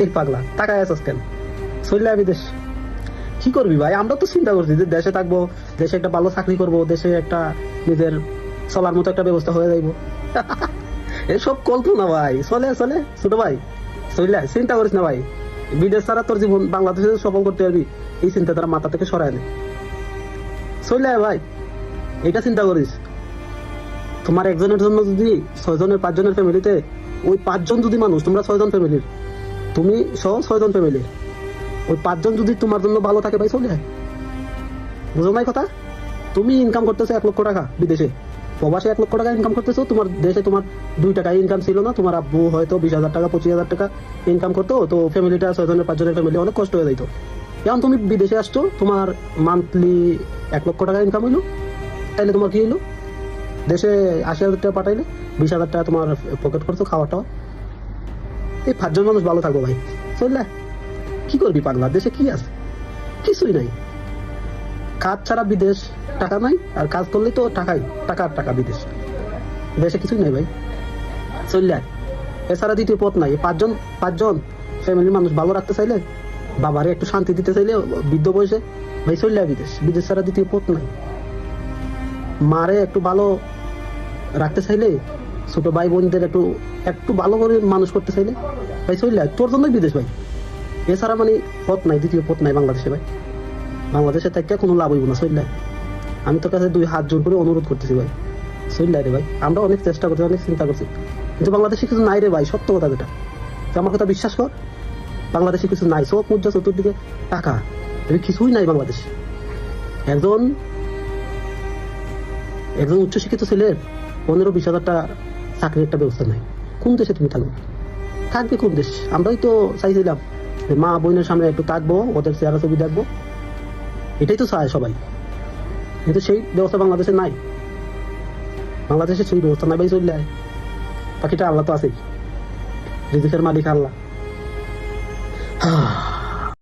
এই পাগলা টাকায় আছিস কেন? চলে যাবি দেশ। কি করবি ভাই? আমরা তো চিন্তা করছি যে দেশে থাকবো, দেশে একটা ভালো চাকরি করব, দেশে একটা নিজের চলার মতো একটা ব্যবস্থা হয়ে যাইব। এসব কল্পনা ভাই। চলে চলে ছোট ভাই, চলে চিন্তা করিস না ভাই। বিদেশ ছাড়া তোর জীবন বাংলাদেশে সফল করতে পারবি, এই চিন্তা তারা মাথা থেকে সরায় নেই। চলে ভাই, এটা চিন্তা করিস। তোমার একজনের জন্য যদি 6 জনের 5 জনের ফ্যামিলিতে, ওই 5 জন যদি মানুষ, তোমরা 6 জন ফ্যামিলির, তুমি সহ 6 জন ফ্যামিলির, ওই 5 জন যদি তোমার জন্য ভালো থাকে ভাই, চলে আয়। বুঝো নাই কথা? তুমি ইনকাম করতেছো 1 লক্ষ টাকা বিদেশে, প্রবাসে 1 লক্ষ টাকা ইনকাম করতেছো। তোমার দেশে তোমার 2 টাকা ইনকাম ছিল না, তোমার আব্বু হয়তো 20,000 টাকা 25,000 টাকা ইনকাম করতো, তো ফ্যামিলিটা 6 জনের 5 জনের ফ্যামিলি অনেক কষ্ট হয়ে যাইতো। এখন তুমি বিদেশে আসছো, তোমার মান্থলি 1 লক্ষ টাকা ইনকাম হইলো, তাইলে তোমার কি হইলো? দেশে 80,000 টাকা পাঠাইলে 20,000 টাকা তোমার পকেট খরচ, খাওয়া টাওয়া। এই 5 জন মানুষ ভালো থাকবো ভাই, চললে। কি করবি পাগলা? দেশে কি আছে? কিছুই নাই। কাজ ছাড়া বিদেশ, টাকা নাই। আর কাজ করলে তো টাকাই টাকা, আর টাকা বিদেশ। দেশে কিছুই নাই ভাই, চললে। এছাড়া দ্বিতীয় পথ নাই। 5 জন ফ্যামিলির মানুষ ভালো রাখতে চাইলে, বাবারে একটু শান্তি দিতে চাইলে বৃদ্ধ বয়সে, ভাই চললে বিদেশ। বিদেশ ছাড়া দ্বিতীয় পথ নাই। মারে একটু ভালো রাখতে চাইলে, ছোট ভাই বোনদের একটু একটু ভালো করে মানুষ করতে চাইলে, ভাই চললে তোর জন্যই বিদেশ ভাই। এছাড়া মানে পথ নাই, দ্বিতীয় পথ নাই বাংলাদেশে ভাই। বাংলাদেশে থেকে কোনো লাভ হইব না, চললে। আমি তোর কাছে 2 হাত জোর করে অনুরোধ করতেছি ভাই, চললে রে ভাই। আমরা অনেক চেষ্টা করছি, অনেক চিন্তা করছি, কিন্তু বাংলাদেশে কিছু নাই রে ভাই, সত্য কথা যেটা। তো আমার কথা বিশ্বাস কর, বাংলাদেশে কিছু নাই। চোখ মুদ্রা চতুর্দিকে টাকা, কিছুই নাই বাংলাদেশে। একজন একজন উচ্চশিক্ষিত ছেলের 15-20 হাজার টাকা চাকরির একটা ব্যবস্থা নাই। কোন দেশে তুমি থাকবে? থাকবে কোন দেশ? আমরাই তো চাইছিলাম যে মা বোনের সামনে একটু থাকবো, ওদের চেহারা ছবি দেখবো, এটাই তো চায় সবাই। কিন্তু সেই ব্যবস্থা বাংলাদেশে নাই। বাংলাদেশে সেই ব্যবস্থা নাই ভাই, চললে আয়। বাকিটা আল্লাহ তো আছেই, রিজিকের মালিক আল্লাহ।